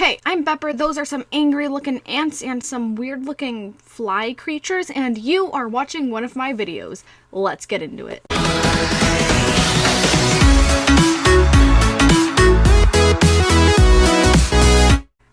Okay, I'm Bepper. Those are some angry looking ants and some weird looking fly creatures, and you are watching one of my videos. Let's get into it.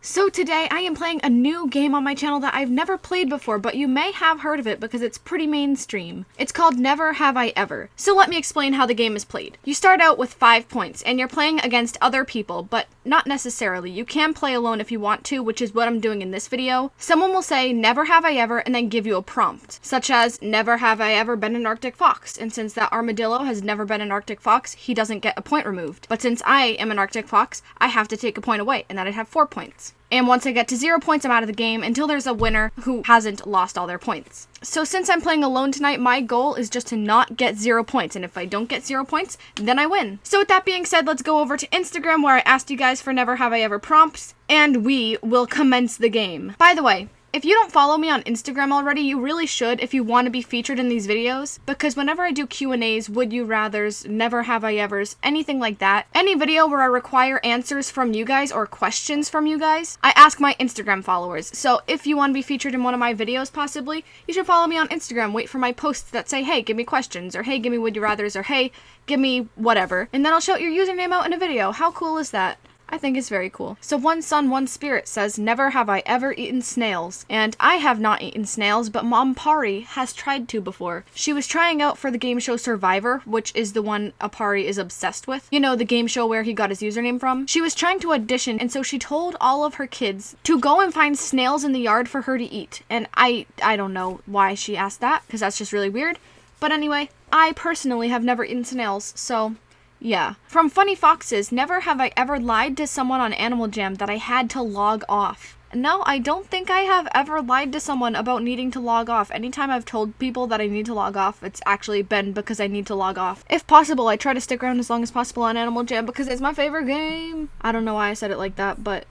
So today I am playing a new game on my channel that I've never played before, but you may have heard of it because it's pretty mainstream. It's called Never Have I Ever. So let me explain how the game is played. You start out with 5 points and you're playing against other people, but not necessarily. You can play alone if you want to, which is what I'm doing in this video. Someone will say never have I ever and then give you a prompt, such as never have I ever been an Arctic fox. And since that armadillo has never been an Arctic fox, he doesn't get a point removed. But since I am an Arctic fox, I have to take a point away, and then I'd have 4 points. And once I get to 0 points, I'm out of the game until there's a winner who hasn't lost all their points. So since I'm playing alone tonight, my goal is just to not get 0 points. And if I don't get 0 points, then I win. So with that being said, let's go over to Instagram where I asked you guys for Never Have I Ever prompts, and we will commence the game. By the way, if you don't follow me on Instagram already, you really should if you want to be featured in these videos, because whenever I do Q&As, would you rathers, never have I evers, anything like that, any video where I require answers from you guys or questions from you guys, I ask my Instagram followers. So if you want to be featured in one of my videos possibly, you should follow me on Instagram, wait for my posts that say, hey, give me questions, or hey, give me would you rathers, or hey, give me whatever, and then I'll shout your username out in a video. How cool is that? I think it's very cool. So One Sun, One Spirit says, never have I ever eaten snails. And I have not eaten snails, but Mom APARRI has tried to before. She was trying out for the game show Survivor, which is the one APARRI is obsessed with. You know, the game show where he got his username from. She was trying to audition, and so she told all of her kids to go and find snails in the yard for her to eat. And I don't know why she asked that, because that's just really weird. But anyway, I personally have never eaten snails, so yeah. From Funny Foxes, never have I ever lied to someone on Animal Jam that I had to log off. No, I don't think I have ever lied to someone about needing to log off. Anytime I've told people that I need to log off, it's actually been because I need to log off. If possible, I try to stick around as long as possible on Animal Jam because it's my favorite game. I don't know why I said it like that, but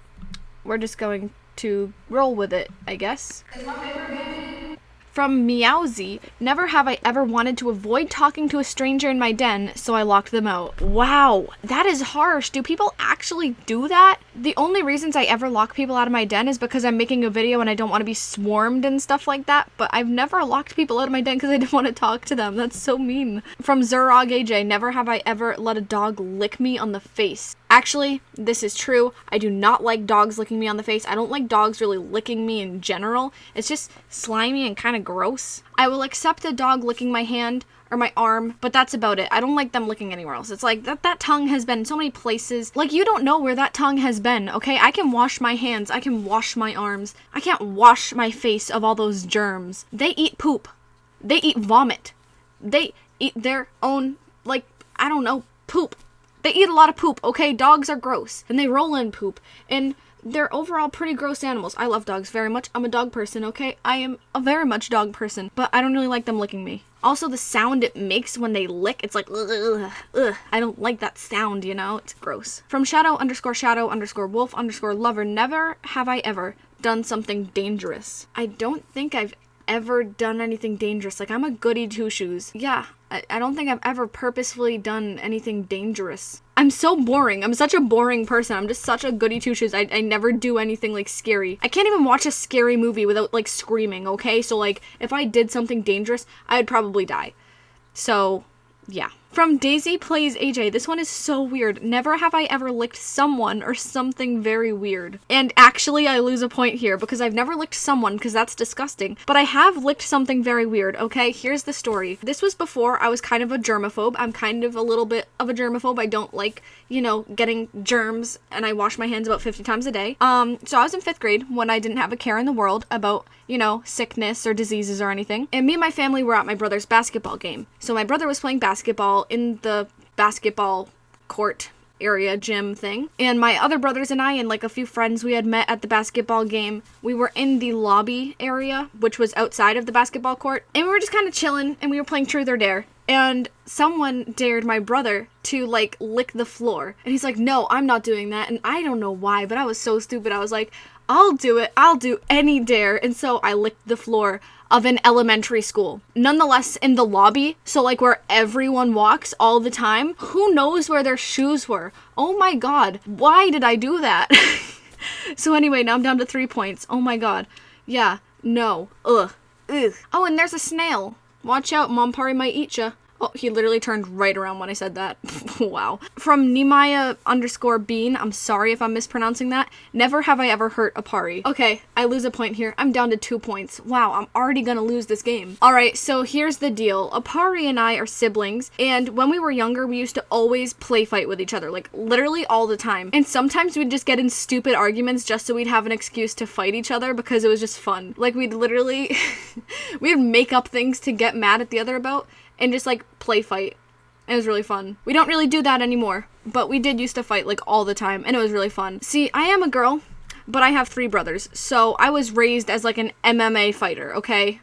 we're just going to roll with it, I guess. It's my favorite game. From Meowsy, never have I ever wanted to avoid talking to a stranger in my den, so I locked them out. Wow, that is harsh. Do people actually do that? The only reasons I ever lock people out of my den is because I'm making a video and I don't want to be swarmed and stuff like that, but I've never locked people out of my den because I didn't want to talk to them. That's so mean. From Zurog AJ, never have I ever let a dog lick me on the face. Actually, this is true. I do not like dogs licking me on the face. I don't like dogs really licking me in general. It's just slimy and kind of gross. I will accept a dog licking my hand or my arm, but that's about it. I don't like them licking anywhere else. It's like that tongue has been so many places. Like, you don't know where that tongue has been, okay? I can wash my hands. I can wash my arms. I can't wash my face of all those germs. They eat poop. They eat vomit. They eat their own, like, I don't know, poop. They eat a lot of poop, okay? Dogs are gross, and they roll in poop, and they're overall pretty gross animals. I love dogs very much. I'm a dog person, okay? I am a very much dog person, but I don't really like them licking me. Also, the sound it makes when they lick, it's like, ugh, ugh. I don't like that sound, you know? It's gross. From shadow_wolf_lover, never have I ever done something dangerous. I don't think I've ever done anything dangerous. Like, I'm a goody two-shoes. Yeah, I don't think I've ever purposefully done anything dangerous. I'm so boring. I'm such a boring person. I'm just such a goody two-shoes. I never do anything, like, scary. I can't even watch a scary movie without, like, screaming, okay? So, like, if I did something dangerous, I would probably die. So, yeah. From Daisy Plays AJ, this one is so weird. Never have I ever licked someone or something very weird. And actually, I lose a point here because I've never licked someone because that's disgusting. But I have licked something very weird, okay? Here's the story. This was before I was kind of a germaphobe. I'm kind of a little bit of a germaphobe. I don't like, you know, getting germs, and I wash my hands about 50 times a day. So I was in 5th grade when I didn't have a care in the world about, you know, sickness or diseases or anything. And me and my family were at my brother's basketball game. So my brother was playing basketball in the basketball court area gym thing, and my other brothers and I and like a few friends we had met at the basketball game, we were in the lobby area, which was outside of the basketball court, and we were just kind of chilling, and we were playing Truth or Dare, and someone dared my brother to like lick the floor, and he's like, no, I'm not doing that, and I don't know why, but I was so stupid. I was like, I'll do it. I'll do any dare. And so I licked the floor of an elementary school. Nonetheless, in the lobby, so like where everyone walks all the time, who knows where their shoes were? Oh my god, why did I do that? So anyway, now I'm down to 3 points. Oh my god. Yeah. No. Ugh. Ugh. Oh, and there's a snail. Watch out, Mom Parry might eat ya. Oh, he literally turned right around when I said that. Wow. From Nemaya_Bean, I'm sorry if I'm mispronouncing that. Never have I ever hurt APARRI. Okay, I lose a point here. I'm down to 2 points. Wow, I'm already gonna lose this game. Alright, so here's the deal. APARRI and I are siblings, and when we were younger, we used to always play fight with each other. Like, literally all the time. And sometimes we'd just get in stupid arguments just so we'd have an excuse to fight each other because it was just fun. Like, we'd literally... we'd make up things to get mad at the other about, and just, like, play fight. It was really fun. We don't really do that anymore, but we did used to fight, like, all the time, and it was really fun. See, I am a girl, but I have 3 brothers, so I was raised as, like, an MMA fighter, okay?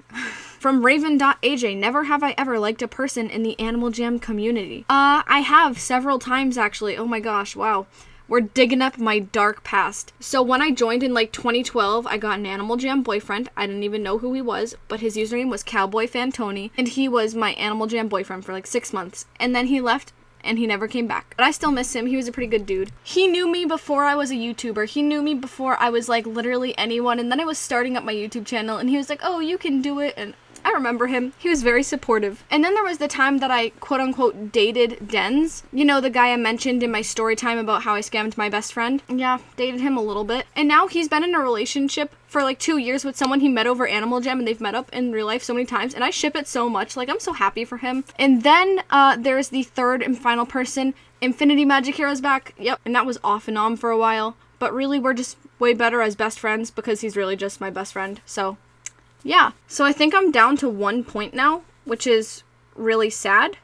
From Raven.AJ, never have I ever liked a person in the Animal Jam community. I have several times, actually. Oh my gosh, wow. We're digging up my dark past. So when I joined in like 2012, I got an Animal Jam boyfriend. I didn't even know who he was, but his username was Cowboy Fantoni, and he was my Animal Jam boyfriend for like 6 months. And then he left, and he never came back. But I still miss him. He was a pretty good dude. He knew me before I was a YouTuber. He knew me before I was like literally anyone, and then I was starting up my YouTube channel, and he was like, oh, you can do it, and I remember him. He was very supportive. And then there was the time that I quote-unquote dated Dens. You know, the guy I mentioned in my story time about how I scammed my best friend? Yeah, dated him a little bit. And now he's been in a relationship for like 2 years with someone he met over Animal Jam, and they've met up in real life so many times, and I ship it so much. Like, I'm so happy for him. And then there's the third and final person. Infinity Magic Hero's back. Yep, and that was off and on for a while. But really, we're just way better as best friends because he's really just my best friend. So... yeah, so I think I'm down to 1 point now, which is really sad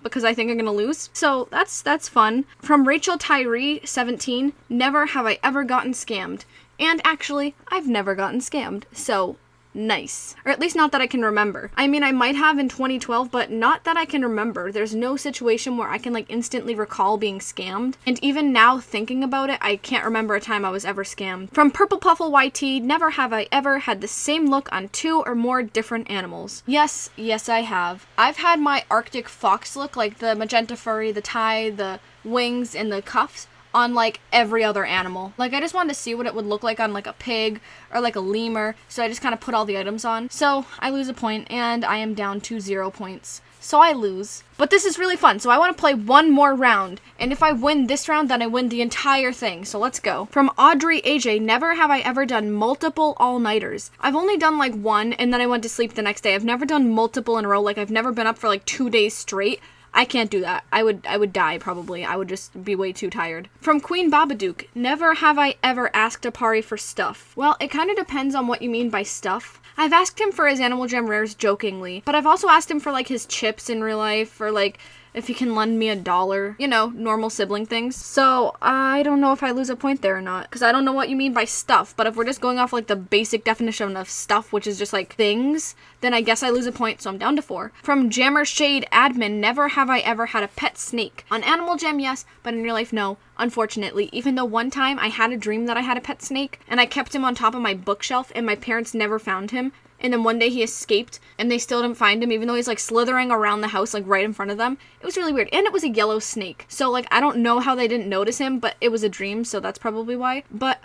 because I think I'm gonna lose. So that's fun. From Rachel Tyree 17, never have I ever gotten scammed. And actually, I've never gotten scammed. So nice. Or at least not that I can remember. I mean, I might have in 2012, but not that I can remember. There's no situation where I can like instantly recall being scammed. And even now thinking about it, I can't remember a time I was ever scammed. From Purple Puffle YT, never have I ever had the same look on 2 or more different animals. Yes, I have. I've had my Arctic fox look, like the magenta furry, the tie, the wings, and the cuffs, on like every other animal. Like, I just wanted to see what it would look like on like a pig or like a lemur, so I just kind of put all the items on. So I lose a point, and I am down to 0 points. So I lose. But this is really fun, so I want to play one more round, and if I win this round, then I win the entire thing, so let's go. From Audrey AJ, never have I ever done multiple all-nighters. I've only done like 1, and then I went to sleep the next day. I've never done multiple in a row. Like, I've never been up for like 2 days straight. I can't do that. I would die, probably. I would just be way too tired. From Queen Babadook, never have I ever asked APARRI for stuff. Well, it kind of depends on what you mean by stuff. I've asked him for his Animal Jam rares jokingly, but I've also asked him for like his chips in real life, or like if he can lend me $1. You know, normal sibling things. So I don't know if I lose a point there or not, because I don't know what you mean by stuff. But if we're just going off like the basic definition of stuff, which is just like things, then I guess I lose a point, so I'm down to 4. From Jammer Shade Admin, never have I ever had a pet snake. On Animal Jam, yes, but in real life, no. Unfortunately, even though one time I had a dream that I had a pet snake, and I kept him on top of my bookshelf, and my parents never found him. And then one day he escaped, and they still didn't find him, even though he's like slithering around the house, like right in front of them. It was really weird. And it was a yellow snake. So like, I don't know how they didn't notice him, but it was a dream, so that's probably why. But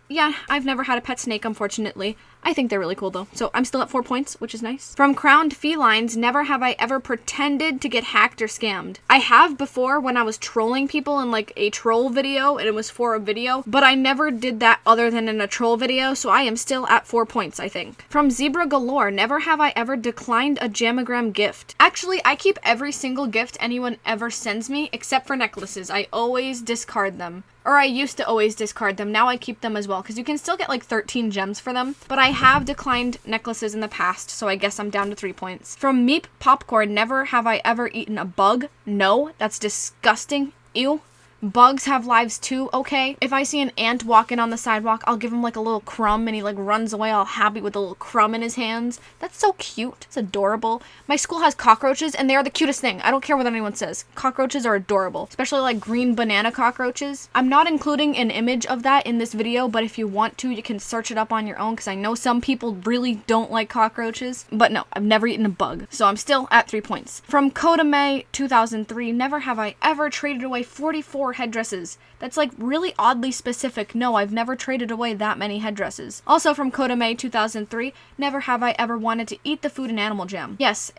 yeah, I've never had a pet snake, unfortunately. I think they're really cool though. So I'm still at 4 points, which is nice. From Crowned Felines, never have I ever pretended to get hacked or scammed. I have before when I was trolling people in like a troll video, and it was for a video, but I never did that other than in a troll video, so I am still at 4 points, I think. From Zebra Galore, never have I ever declined a Jamagram gift. Actually, I keep every single gift anyone ever sends me, except for necklaces. I always discard them. Or I used to always discard them. Now I keep them as well, because you can still get like 13 gems for them. But I have declined necklaces in the past, so I guess I'm down to 3 points. From Meep Popcorn, never have I ever eaten a bug. No, that's disgusting. Ew. Bugs have lives too, okay? If I see an ant walking on the sidewalk, I'll give him like a little crumb, and he like runs away all happy with a little crumb in his hands. That's so cute. It's adorable. My school has cockroaches, and they are the cutest thing. I don't care what anyone says. Cockroaches are adorable, especially like green banana cockroaches. I'm not including an image of that in this video, but if you want to, you can search it up on your own, because I know some people really don't like cockroaches. But no, I've never eaten a bug, so I'm still at 3 points. From Kodame 2003, never have I ever traded away 44 4 headdresses. That's like really oddly specific. No, I've never traded away that many headdresses. Also from Coda May 2003, never have I ever wanted to eat the food in Animal Jam. Yes,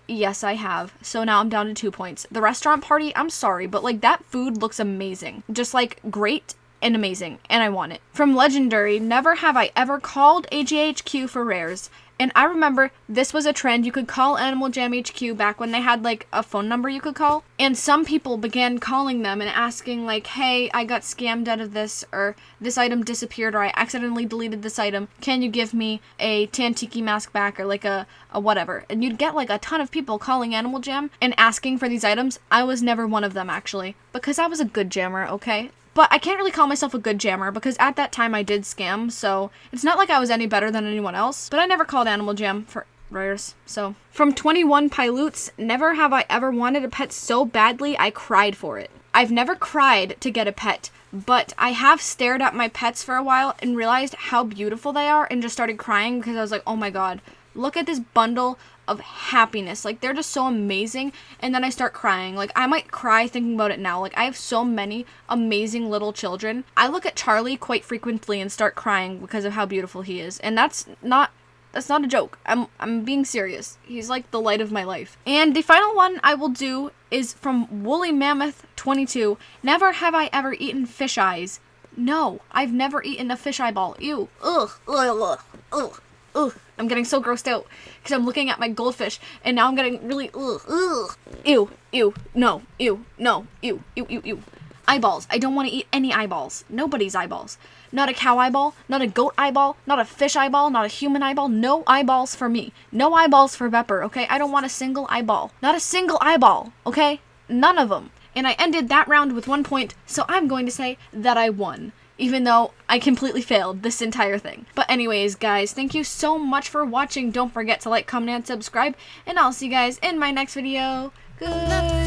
I have. So now I'm down to 2 points. The restaurant party, I'm sorry, but like that food looks amazing. Just like great and amazing, and I want it. From Legendary, never have I ever called AGHQ for rares. And I remember this was a trend. You could call Animal Jam HQ back when they had like a phone number you could call. And some people began calling them and asking like, hey, I got scammed out of this, or this item disappeared, or I accidentally deleted this item. Can you give me a Tantiki mask back, or like a whatever? And you'd get like a ton of people calling Animal Jam and asking for these items. I was never one of them actually, because I was a good jammer, okay? But I can't really call myself a good jammer because at that time I did scam, so it's not like I was any better than anyone else. But I never called Animal Jam for rares, so. From 21 Piloots, never have I ever wanted a pet so badly I cried for it. I've never cried to get a pet, but I have stared at my pets for a while and realized how beautiful they are and just started crying because I was like, oh my god, look at this bundle of happiness. Like, they're just so amazing. And then I start crying. Like, I might cry thinking about it now. Like, I have so many amazing little children. I look at Charlie quite frequently and start crying because of how beautiful he is. And that's not a joke. I'm being serious. He's like the light of my life. And the final one I will do is from Woolly Mammoth 22. Never have I ever eaten fish eyes. No, I've never eaten a fish eyeball. Ew. Ugh. Ugh. Ugh. Ugh. I'm getting so grossed out because I'm looking at my goldfish and now I'm getting really ugh. Ew. Ew. No. Ew. No. Ew. Ew. Ew. Ew. Eyeballs. I don't want to eat any eyeballs. Nobody's eyeballs. Not a cow eyeball, not a goat eyeball, not a fish eyeball, not a human eyeball. No eyeballs for me. No eyeballs for Bepper, okay? I don't want a single eyeball. Not a single eyeball, okay? None of them. And I ended that round with 1 point, so I'm going to say that I won, even though I completely failed this entire thing. But anyways, guys, thank you so much for watching. Don't forget to like, comment, and subscribe, and I'll see you guys in my next video. Goodbye.